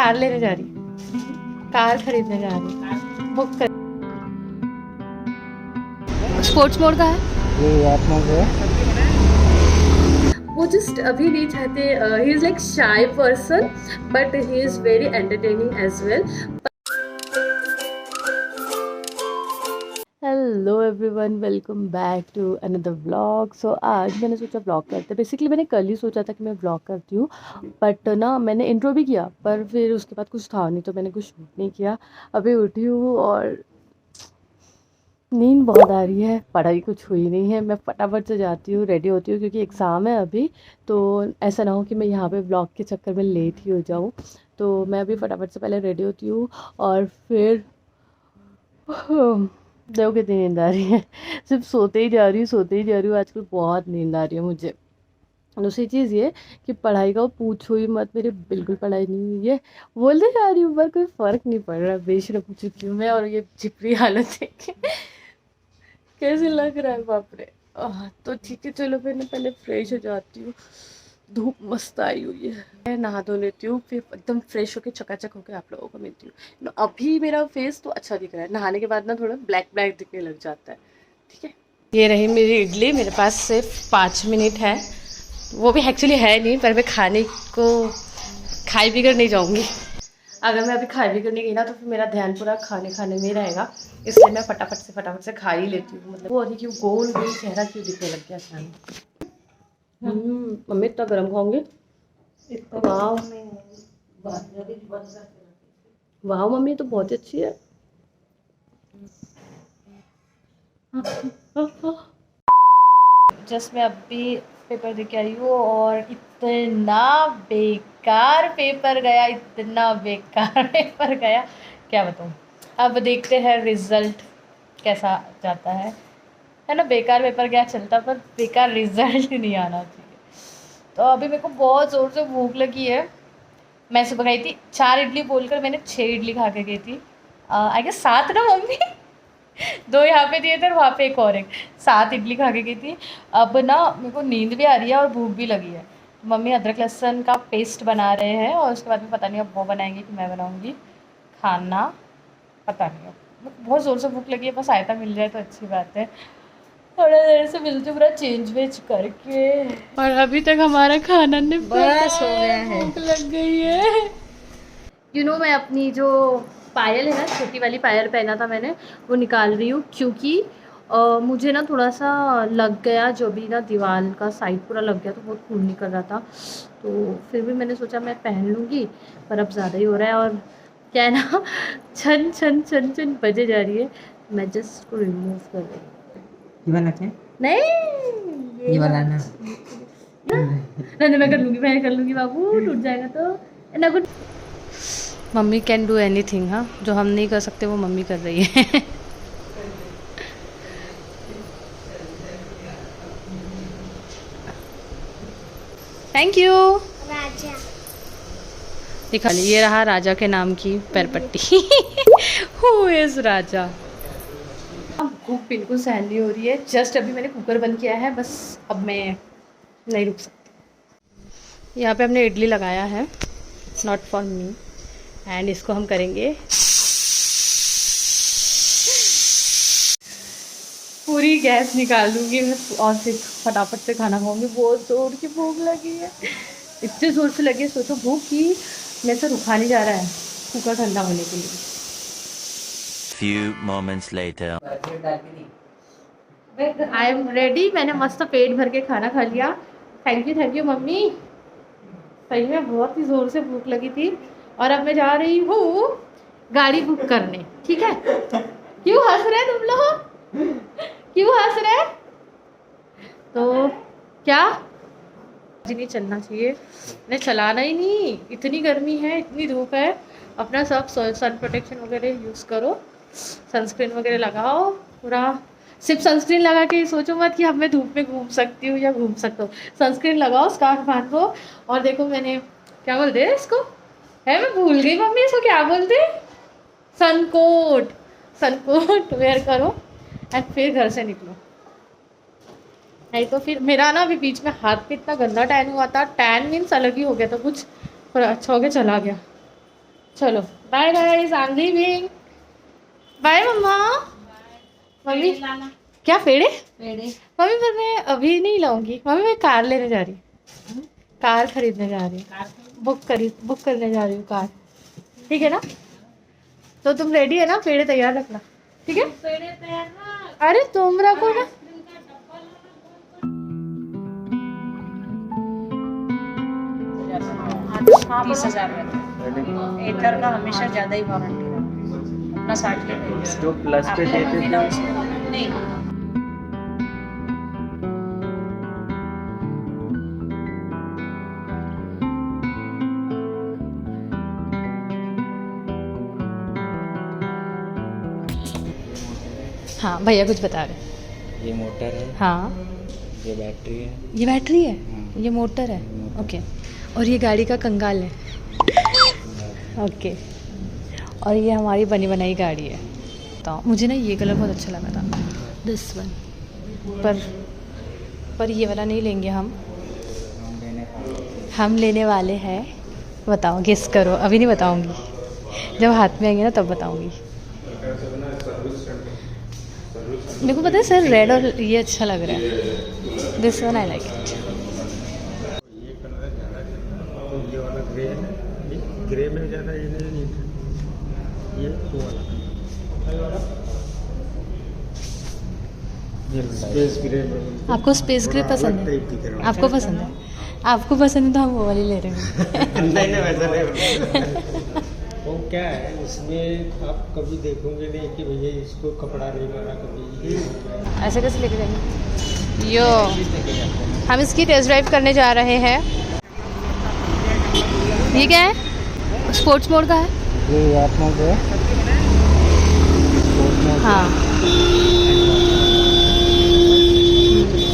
Car लेने जा रही, कार खरीदने जा रही, बुक कर। स्पोर्ट्स मोड का है ये ऐप मोड है। वो जस्ट अभी नहीं चाहते। He is like shy person but he is very entertaining as well. Hello everyone, welcome back to another vlog. So आज मैंने सोचा व्लॉग करते। बेसिकली मैंने कल ही सोचा था कि मैं व्लॉग करती हूँ, बट ना मैंने इंट्रो भी किया पर फिर उसके बाद कुछ था नहीं तो मैंने कुछ शूट नहीं किया। अभी उठी हूँ और नींद बहुत आ रही है, पढ़ाई कुछ हुई नहीं है। मैं फटाफट से जाती हूँ, रेडी होती हूँ क्योंकि एग्ज़ाम है अभी। तो ऐसा ना हो कि मैं यहाँ पे व्लॉग के चक्कर में लेट ही हो जाऊँ। तो मैं अभी फटाफट से पहले रेडी होती हूँ और फिर देखो कितनी नींद आ रही है। सिर्फ सोते ही जा रही हूँ, सोते ही जा रही हूँ। आजकल बहुत नींद आ रही है मुझे। दूसरी चीज़ ये कि पढ़ाई का पूछो ही मत, मेरी बिल्कुल पढ़ाई नहीं हुई है। बोलते जा रही हूँ पर कोई फ़र्क नहीं पड़ रहा। बेशरम हो चुकी हूँ मैं और ये चिपरी हालत देख के कैसे लग रहा है, बाप रे। तो ठीक है, चलो फिर मैं पहले फ्रेश हो जाती हूँ। धूप मस्त आई हुई है, मैं नहा धो लेती हूँ फिर एकदम फ्रेश होके चकाचक होके आप लोगों को मिलती हूँ। अभी मेरा फेस तो अच्छा दिख रहा है, नहाने के बाद ना थोड़ा ब्लैक ब्लैक दिखने लग जाता है। ठीक है, ये रही मेरी इडली। मेरे पास सिर्फ 5 मिनट है, वो भी एक्चुअली है नहीं, पर मैं खाने को खाई भी कर नहीं जाऊँगी। अगर मैं अभी खाई भी करने गई ना तो फिर मेरा ध्यान पूरा खाने खाने में ही रहेगा, इसलिए मैं फटाफट से खा ही लेती हूँ। मतलब वो अभी क्यों गोल गोल चेहरा क्यों दिखने लग गया अचानक। मम्मी इतना गर्म खाओगे? वाह वाह मम्मी, तो बहुत अच्छी है। जस्ट मैं अभी पेपर दे के आई हूँ और इतना बेकार पेपर गया, इतना बेकार पेपर गया, क्या बताऊँ। अब देखते हैं रिजल्ट कैसा जाता है ना। बेकार पेपर गया चलता, पर बेकार रिजल्ट नहीं आना चाहिए। तो अभी मेरे को बहुत ज़ोर से भूख लगी है। मैं सुबह गई थी 4 इडली बोलकर मैंने 6 इडली खा के गई थी। आई गेस 7 ना मम्मी। 2 यहाँ पे दिए थे और वहाँ पे एक 7 इडली खा के गई थी। अब ना मेरे को नींद भी आ रही है और भूख भी लगी है। मम्मी अदरक लहसुन का पेस्ट बना रहे हैं और उसके बाद में पता नहीं अब वो बनाएंगे कि मैं बनाऊँगी खाना, पता नहीं। अब बहुत ज़ोर से भूख लगी है, बस आयता मिल जाए तो अच्छी बात है। थोड़ा देर से मिलते पूरा चेंज वेज करके। और अभी तक हमारा खाना नहीं बस हो गया है। भूख लग गई है। मैं अपनी जो पायल है ना, छोटी वाली पायल पहना था मैंने, वो निकाल रही हूँ क्योंकि मुझे ना थोड़ा सा लग गया, जो भी ना दीवार का साइड पूरा लग गया तो बहुत खून निकल रहा था। तो फिर भी मैंने सोचा मैं पहन लूँगी, पर अब ज़्यादा ही हो रहा है और क्या है ना छन छन छन छन बजे जा रही है। मैं जस्ट इसको रिमूव कर रही हूँ। ये वाला क्या? नहीं ये वाला ना। नहीं, मैं कर लूँगी, मैं कर लूँगी बाबू, टूट जाएगा तो ना कुछ। Mummy can do anything. हाँ, जो हम नहीं कर सकते वो मम्मी कर रही है। थैंक यू राजा। दिखा ली, ये रहा राजा के नाम की पैरपट्टी। हु इज राजा। भूख बिल्कुल सहन नहीं हो रही है। जस्ट अभी मैंने कुकर बंद किया है, बस अब मैं नहीं रुक सकती। यहाँ पे हमने इडली लगाया है, नॉट फॉर मी, एंड इसको हम करेंगे पूरी गैस निकाल दूंगी मैं और फिर फटाफट से खाना खाऊंगी। बहुत जोर की भूख लगी है, इतने ज़ोर से लगी है, सोचो भूख की मेरे से रुका नहीं जा रहा है कुकर ठंडा होने के लिए। Few moments later. I am ready. मैंने मस्त पेट भर के खाना खा लिया। Thank you mummy. सही में बहुत ही ज़ोर से भूख लगी थी और अब मैं जा रही हूँ गाड़ी बुक करने। ठीक है, क्यों हंस रहे तुम लोग, क्यों हंस रहे? तो क्या जी, नहीं चलना चाहिए, नहीं चलाना ही नहीं। इतनी गर्मी है, इतनी धूप है। अपना सब सन प्रोटेक्शन वगैरह यूज़ करो, सनस्क्रीन वगैरह लगाओ पूरा। सिर्फ सनस्क्रीन लगा के सोचो मत कि अब मैं धूप में घूम सकती हूँ या घूम सकता हूँ। सनस्क्रीन लगाओ, स्कार्फ बांधो। और देखो मैंने क्या बोलते हैं इसको, है मैं भूल गई मम्मी, इसको क्या बोलते हैं, सनकोट। सनकोट वेयर करो एंड फिर घर से निकलो, नहीं तो फिर मेरा ना अभी बीच में हाथ पे इतना गंदा टैन हुआ था। टैन मीन्स अलग ही हो गया था कुछ, पर अच्छा हो गया, चला गया। चलो bye guys, I am leaving. Bye mamma. Mummy क्या पेड़े? मम्मी पर मैं अभी नहीं लाऊंगी मम्मी, मैं कार लेने जा रही हूँ, कार खरीदने जा रही हूँ, बुक करने जा रही हूँ कार। ठीक है ना? तो तुम रेडी है ना? पेड़े तैयार रखना, ठीक है? पेड़े तैयार ना, अरे तुम रखो ना। 30,000 रहता है। एथर का हमेशा ज़्यादा ही वारंटी रहता है, अपना 60 के जो प्लस पे देते थे नहीं। हाँ भैया कुछ बता रहे। ये मोटर है, हाँ ये बैटरी है, ये बैटरी है, ये मोटर है, ओके। और ये गाड़ी का कंगाल है, ओके। और ये हमारी बनी बनाई गाड़ी है। तो मुझे ना ये कलर बहुत अच्छा लगा था, दिस वन। पर ये वाला नहीं लेंगे हम लेने वाले हैं। बताओ, गेस करो। अभी नहीं बताऊंगी, जब हाथ में आएंगे ना तब बताऊंगी। मेरे को पता है सर, रेड और ये अच्छा लग रहा है। This one I like it. ये कलर ज़्यादा तो ये वाला ग्रे है, ये ग्रे में ज़्यादा ये नहीं है, ये वो वाला स्पेस ग्रे में। आपको स्पेस ग्रे पसंद है? टाइप दिख रहा है। आपको पसंद है? आपको पसंद है तो हम वो वाली ले रहे हैं। नहीं नहीं वैसा नहीं। वो क्या है, इसमें आप कभी देखोगे नहीं कि भैया इसको कपड़ा नहीं मारा कभी। ऐसे कैसे लेके जाएंगे? यो, हम इसकी टेस्ट ड्राइव करने जा रहे हैं। ये क्या है? स्पोर्ट्स मोड का है? ये यार मोड है। हाँ,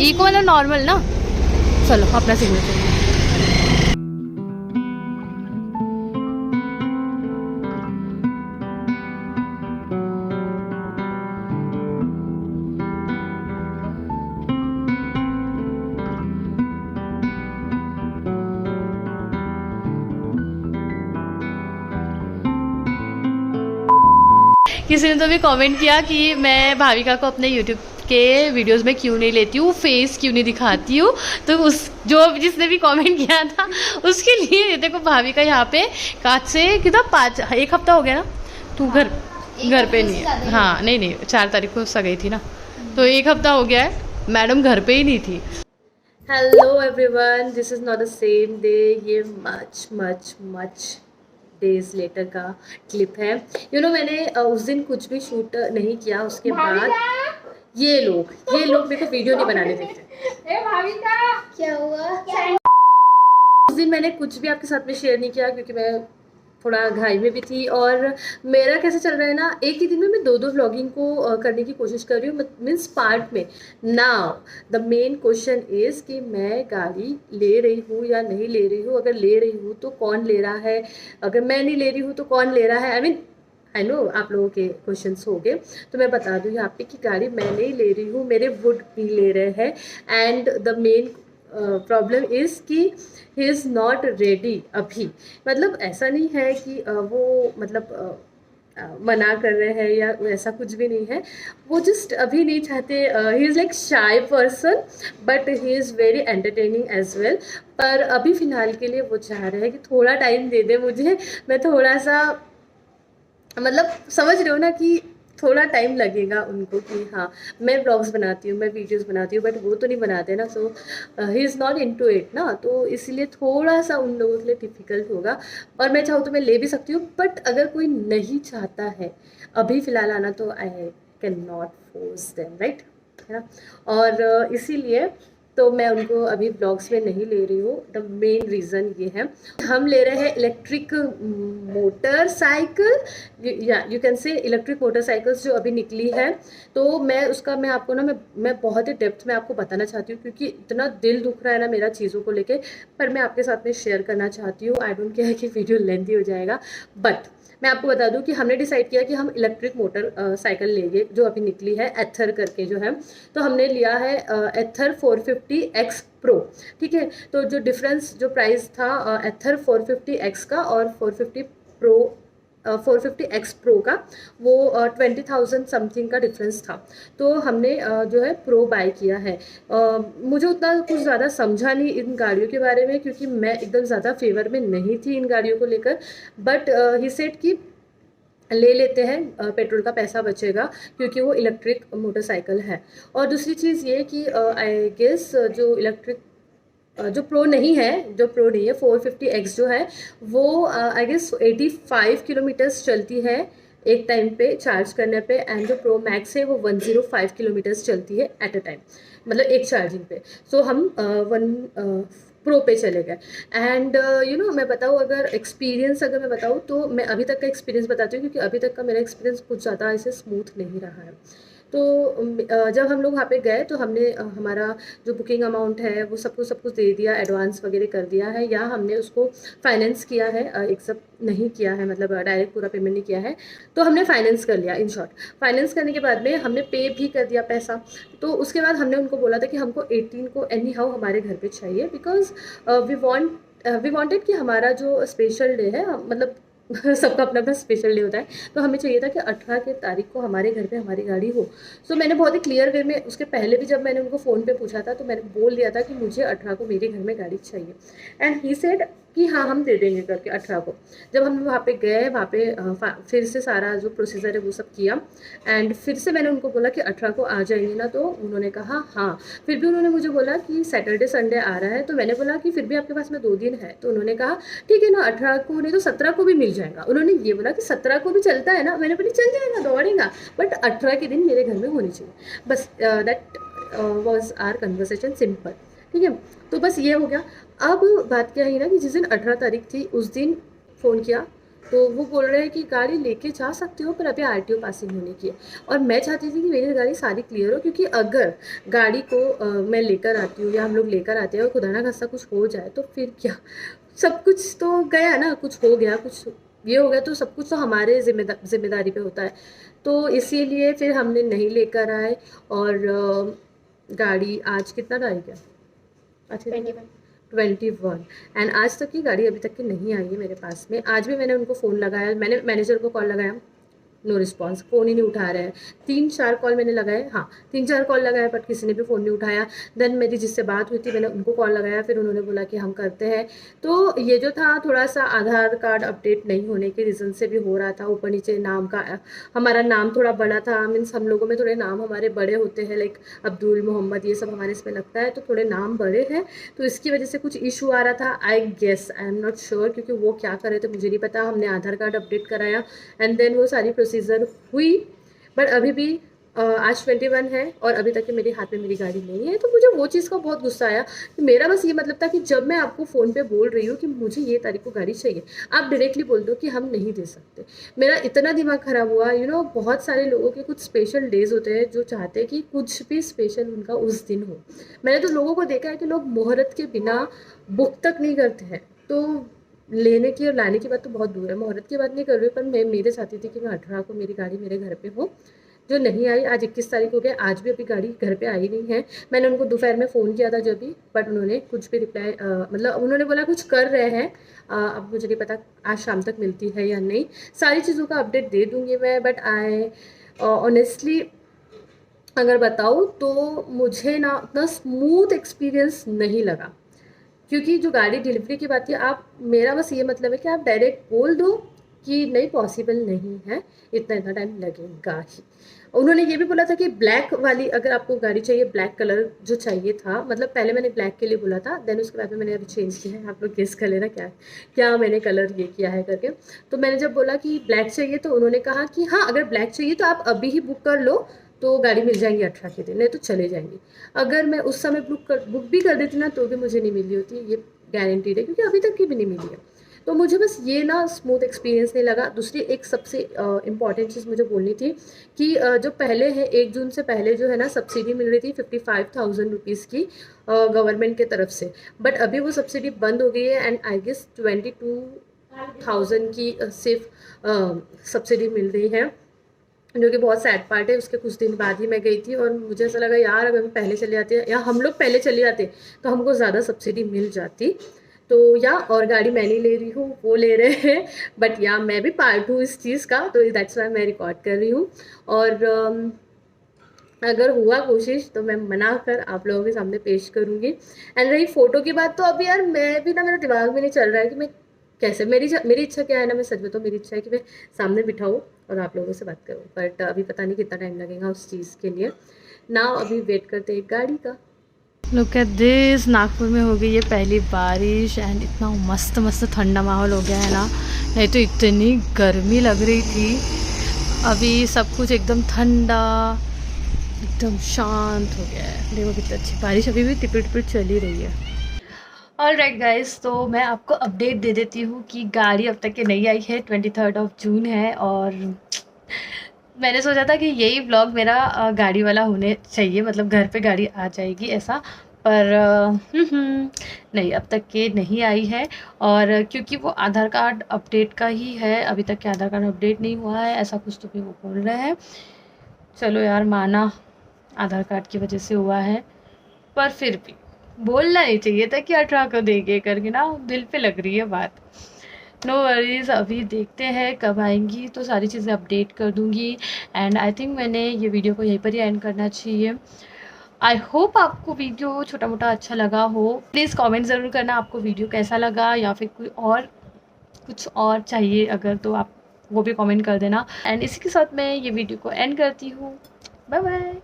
इको वाला नॉर्मल ना। चलो अपना सिग्नल चाहिए। किसी ने तो भी कमेंट किया कि मैं भाविका को अपने यूट्यूब के वीडियोस में क्यों नहीं लेती हूँ, फेस क्यों नहीं दिखाती हूँ। तो उस जिसने भी कमेंट किया था उसके लिए देखो, भाविका यहाँ पे काज से कितना 1 हफ्ता हो गया ना। तू घर पे नहीं है? हाँ नहीं 4 तारीख को सगाई थी ना, तो 1 हफ्ता हो गया है मैडम घर पे ही नहीं थी। Hello everyone, this is not the same day. ये मच डेज लेटर का क्लिप है। मैंने उस दिन कुछ भी शूट नहीं किया। उसके बाद ये लोग मेरे को वीडियो नहीं बनाने देते। क्या हुआ? उस दिन मैंने कुछ भी आपके साथ में शेयर नहीं किया क्योंकि मैं थोड़ा घाई में भी थी। और मेरा कैसे चल रहा है ना, एक ही दिन में मैं 2 व्लॉगिंग को करने की कोशिश कर रही हूँ, मीन्स पार्ट में। Now the main question is कि मैं गाड़ी ले रही हूँ या नहीं ले रही हूँ। अगर ले रही हूँ तो कौन ले रहा है, अगर मैं नहीं ले रही हूँ तो कौन ले रहा है। आई नो आप लोगों के क्वेश्चंस हो गए, तो मैं बता दूँ यहाँ पे कि गाड़ी मैं नहीं ले रही हूँ, मेरे वुड भी ले रहे हैं। And the main problem is कि ही इज़ नॉट रेडी अभी। मतलब ऐसा नहीं है कि वो मतलब मना कर रहे हैं या ऐसा कुछ भी नहीं है। वो जस्ट अभी नहीं चाहते। He is like shy person but he is very entertaining as well. पर अभी फ़िलहाल के लिए वो चाह रहे हैं कि थोड़ा टाइम दे दे मुझे, मैं थोड़ा सा मतलब समझ रहे हो ना कि थोड़ा टाइम लगेगा उनको कि हाँ मैं ब्लॉग्स बनाती हूँ, मैं वीडियोस बनाती हूँ, बट वो तो नहीं बनाते ना। So he is not into it ना, तो इसलिए थोड़ा सा उन लोगों के लिए डिफ़िकल्ट होगा। और मैं चाहूँ तो मैं ले भी सकती हूँ, बट अगर कोई नहीं चाहता है अभी फ़िलहाल आना तो I can not force them, right, है ना। और इसीलिए तो मैं उनको अभी ब्लॉग्स में नहीं ले रही हूँ। द मेन रीज़न ये है, हम ले रहे हैं इलेक्ट्रिक मोटरसाइकिल, या you can say electric motorcycles जो अभी निकली है। तो मैं आपको ना मैं बहुत ही डेप्थ में आपको बताना चाहती हूँ क्योंकि इतना दिल दुख रहा है ना मेरा चीज़ों को लेके, पर मैं आपके साथ में शेयर करना चाहती हूँ। आई डोंट केयर कि वीडियो लेंथी हो जाएगा, बट मैं आपको बता दूं कि हमने डिसाइड किया कि हम इलेक्ट्रिक मोटर साइकिल लेंगे जो अभी निकली है, एथर करके जो है। तो हमने लिया है एथर 450X प्रो, ठीक है। तो जो डिफरेंस जो प्राइस था एथर 450X का और 450 प्रो 450X Pro का, वो 20,000 समथिंग का डिफरेंस था। तो हमने जो है प्रो बाय किया है। मुझे उतना कुछ ज़्यादा समझा नहीं इन गाड़ियों के बारे में, क्योंकि मैं एकदम ज़्यादा फेवर में नहीं थी इन गाड़ियों को लेकर, बट ही सेड कि ले लेते हैं, पेट्रोल का पैसा बचेगा, क्योंकि वो इलेक्ट्रिक मोटरसाइकिल है। और दूसरी चीज़ ये कि आई गेस जो इलेक्ट्रिक जो प्रो नहीं है 450X जो है वो आई गेस 85 किलोमीटर्स चलती है एक टाइम पे चार्ज करने पे, एंड जो प्रो मैक्स है वो 105 किलोमीटर्स चलती है एट अ टाइम, मतलब एक चार्जिंग पे। सो हम प्रो पे चले गए। एंड मैं बताऊँ, अगर एक्सपीरियंस अगर मैं बताऊँ तो मैं अभी तक का एक्सपीरियंस बताती हूँ, क्योंकि अभी तक का मेरा एक्सपीरियंस कुछ ज़्यादा ऐसे स्मूथ नहीं रहा है। तो जब हम लोग वहाँ पे गए तो हमने हमारा जो बुकिंग अमाउंट है वो सब कुछ दे दिया, एडवांस वगैरह कर दिया है, या हमने उसको फाइनेंस किया है, एक्सेप्ट नहीं किया है, मतलब डायरेक्ट पूरा पेमेंट नहीं किया है, तो हमने फाइनेंस कर लिया। इन शॉर्ट फाइनेंस करने के बाद में हमने पे भी कर दिया पैसा। तो उसके बाद हमने उनको बोला था कि हमको 18 को एनी हाउ हमारे घर पे चाहिए, बिकॉज वी वॉन्टेड कि हमारा जो स्पेशल डे है, मतलब सबका अपना अपना स्पेशल डे होता है, तो हमें चाहिए था कि 18 की तारीख को हमारे घर पे हमारी गाड़ी हो। सो मैंने बहुत ही क्लियर वे में, उसके पहले भी जब मैंने उनको फ़ोन पे पूछा था तो मैंने बोल दिया था कि मुझे 18 को मेरे घर में गाड़ी चाहिए, एंड ही सेड कि हाँ हम दे देंगे करके 18 को। जब हम वहाँ पे गए, वहाँ पे फिर से सारा जो प्रोसीजर है वो सब किया, एंड फिर से मैंने उनको बोला कि 18 को आ जाएंगे ना, तो उन्होंने कहा हाँ। फिर भी उन्होंने मुझे बोला कि सैटरडे संडे आ रहा है, तो मैंने बोला कि फिर भी आपके पास में 2 दिन है, तो उन्होंने कहा ठीक है ना, 18 को नहीं तो 17 को भी मिल जाएगा। उन्होंने ये बोला कि 17 को भी चलता है ना, मैंने बोली चल जाएगा, दौड़ेगा, बट 18 के दिन मेरे घर में होनी चाहिए। बस that was our conversation, simple, ठीक है। तो बस ये हो गया। अब बात क्या है ना कि जिस दिन 18 तारीख थी उस दिन फ़ोन किया, तो वो बोल रहे हैं कि गाड़ी लेके जा सकते हो, पर अभी RTO पासिंग होने की है। और मैं चाहती थी कि मेरी गाड़ी सारी क्लियर हो, क्योंकि अगर गाड़ी को मैं लेकर आती हूँ या हम लोग लेकर आते हैं और खुदा ना खास्ता कुछ हो जाए तो फिर क्या, सब कुछ तो गया ना, कुछ हो गया, कुछ ये हो गया, तो सब कुछ तो हमारे जिम्मेदारी पे होता है। तो इसीलिए फिर हमने नहीं लेकर आए। और गाड़ी आज कितना तारीख है? आज 21, एंड आज तक की गाड़ी अभी तक की नहीं आई है मेरे पास में। आज भी मैंने उनको फ़ोन लगाया, मैंने मैनेजर को कॉल लगाया, नो रिस्पॉन्स, फ़ोन ही नहीं उठा रहे हैं। 3-4 कॉल मैंने लगाए, हाँ 3-4 कॉल लगाए, बट किसी ने भी फ़ोन नहीं उठाया। देन मेरी जिससे बात हुई थी मैंने उनको कॉल लगाया, फिर उन्होंने बोला कि हम करते हैं। तो ये जो था थोड़ा सा आधार कार्ड अपडेट नहीं होने के रीज़न से भी हो रहा था, ऊपर नीचे नाम का, हमारा नाम थोड़ा बड़ा था, मीन्स हम लोगों में थोड़े नाम हमारे बड़े होते हैं, लाइक अब्दुल, मोहम्मद, ये सब हमारे इसमें लगता है, तो थोड़े नाम बड़े हैं, तो इसकी वजह से कुछ इशू आ रहा था। I guess, I am not sure, क्योंकि वो क्या कर रहे थे मुझे नहीं पता। हमने आधार कार्ड अपडेट कराया एंड देन वो सारी प्रोसीजर हुई, बट अभी भी आज 21 है और अभी तक कि मेरे हाथ में मेरी गाड़ी नहीं है। तो मुझे वो चीज़ का बहुत गुस्सा आया कि मेरा बस ये मतलब था कि जब मैं आपको फ़ोन पे बोल रही हूँ कि मुझे ये तारीख को गाड़ी चाहिए, आप डायरेक्टली बोल दो कि हम नहीं दे सकते। मेरा इतना दिमाग ख़राब हुआ। बहुत सारे लोगों के कुछ स्पेशल डेज़ होते हैं जो चाहते हैं कि कुछ भी स्पेशल उनका उस दिन हो। मैंने तो लोगों को देखा है कि लोग मुहूर्त के बिना बुक तक नहीं करते हैं। तो लेने की और लाने की बात तो बहुत दूर है, मुहूर्त की बात नहीं कर रही, पर मैं मेरे चाहती थी कि मैं 18 को मेरी गाड़ी मेरे घर पे हो, जो नहीं आई। आज 21 तारीख हो गया, आज भी अभी गाड़ी घर पे आई नहीं है। मैंने उनको दोपहर में फ़ोन किया था जब भी, बट उन्होंने कुछ भी रिप्लाई, मतलब उन्होंने बोला कुछ कर रहे हैं, अब मुझे नहीं पता आज शाम तक मिलती है या नहीं। सारी चीज़ों का अपडेट दे दूँगी मैं, बट आई ऑनेस्टली अगर बताऊँ तो मुझे ना उतना स्मूथ एक्सपीरियंस नहीं लगा, क्योंकि जो गाड़ी डिलीवरी की बात है, आप, मेरा बस ये मतलब है कि आप डायरेक्ट बोल दो कि नहीं, पॉसिबल नहीं है, इतना टाइम लगेगा ही। उन्होंने ये भी बोला था कि ब्लैक वाली अगर आपको गाड़ी चाहिए, ब्लैक कलर जो चाहिए था, मतलब पहले मैंने ब्लैक के लिए बोला था, देन उसके बाद में मैंने अभी चेंज किया है। आप लोग गेस कर लेना क्या मैंने कलर ये किया है करके। तो मैंने जब बोला कि ब्लैक चाहिए तो उन्होंने कहा कि हाँ, अगर ब्लैक चाहिए तो आप अभी ही बुक कर लो, तो गाड़ी मिल जाएंगी 18 के दिन, नहीं तो चले जाएंगी। अगर मैं उस समय बुक भी कर देती ना, तो भी मुझे नहीं मिली होती, ये गारंटीड है, क्योंकि अभी तक की भी नहीं मिली है। तो मुझे बस ये ना स्मूथ एक्सपीरियंस नहीं लगा। दूसरी एक सबसे इम्पॉर्टेंट चीज़ मुझे बोलनी थी कि जो पहले है 1 जून से पहले जो है ना सब्सिडी मिल रही थी 55,000 रुपीज़ की गवर्नमेंट के तरफ से, बट अभी वो सब्सिडी बंद हो गई है, एंड आई गेस 22,000 की सिर्फ सब्सिडी मिल रही है, जो कि बहुत सैड पार्ट है। उसके कुछ दिन बाद ही मैं गई थी और मुझे ऐसा लगा यार अगर मैं पहले चले जाती या हम लोग पहले चले जाते तो हमको ज़्यादा सब्सिडी मिल जाती। तो या और गाड़ी मैं नहीं ले रही हूँ, वो ले रहे हैं, बट या मैं भी पार्ट हूँ इस चीज़ का, तो दैट्स वाई मैं रिकॉर्ड कर रही हूँ। और अगर हुआ कोशिश तो मैं मना कर आप लोगों के सामने पेश करूँगी। एंड रही फ़ोटो की बात, तो अभी यार मैं भी ना, मेरा दिमाग में नहीं चल रहा है कि मैं कैसे, मेरी इच्छा क्या है ना, मैं सच में तो मेरी इच्छा है कि मैं सामने बिठाऊँ और आप लोगों से बात करूँ, बट अभी पता नहीं कितना टाइम लगेगा उस चीज़ के लिए ना। अभी वेट करते हैं गाड़ी का। लुक एट दिस, नागपुर में हो गई है पहली बारिश एंड इतना मस्त मस्त ठंडा माहौल हो गया है ना, नहीं तो इतनी गर्मी लग रही थी। अभी सब कुछ एकदम ठंडा, एकदम शांत हो गया है। देखो कितनी अच्छी बारिश अभी भी टिपिट टिपिट चल ही रही है। ऑल राइट गाइज, तो मैं आपको अपडेट दे देती हूँ कि गाड़ी अब तक के नहीं आई है। 23 जून है और मैंने सोचा था कि यही व्लॉग मेरा गाड़ी वाला होने चाहिए, मतलब घर पे गाड़ी आ जाएगी ऐसा, पर नहीं, अब तक के नहीं आई है। और क्योंकि वो आधार कार्ड अपडेट का ही है, अभी तक के आधार कार्ड अपडेट नहीं हुआ है, ऐसा कुछ तो भी वो बोल रहे हैं। चलो यार, माना आधार कार्ड की वजह से हुआ है, पर फिर भी बोलना नहीं चाहिए था कि 18 को देंगे करके ना, दिल पे लग रही है बात। नो वरीज, अभी देखते हैं कब आएंगी तो सारी चीज़ें अपडेट कर दूंगी। एंड आई थिंक मैंने ये वीडियो को यहीं पर ही एंड करना चाहिए। आई होप आपको वीडियो छोटा मोटा अच्छा लगा हो। प्लीज़ कमेंट ज़रूर करना आपको वीडियो कैसा लगा, या फिर कुछ और चाहिए अगर, तो आप वो भी कमेंट कर देना। एंड इसी के साथ मैं ये वीडियो को एंड करती हूँ। Bye bye.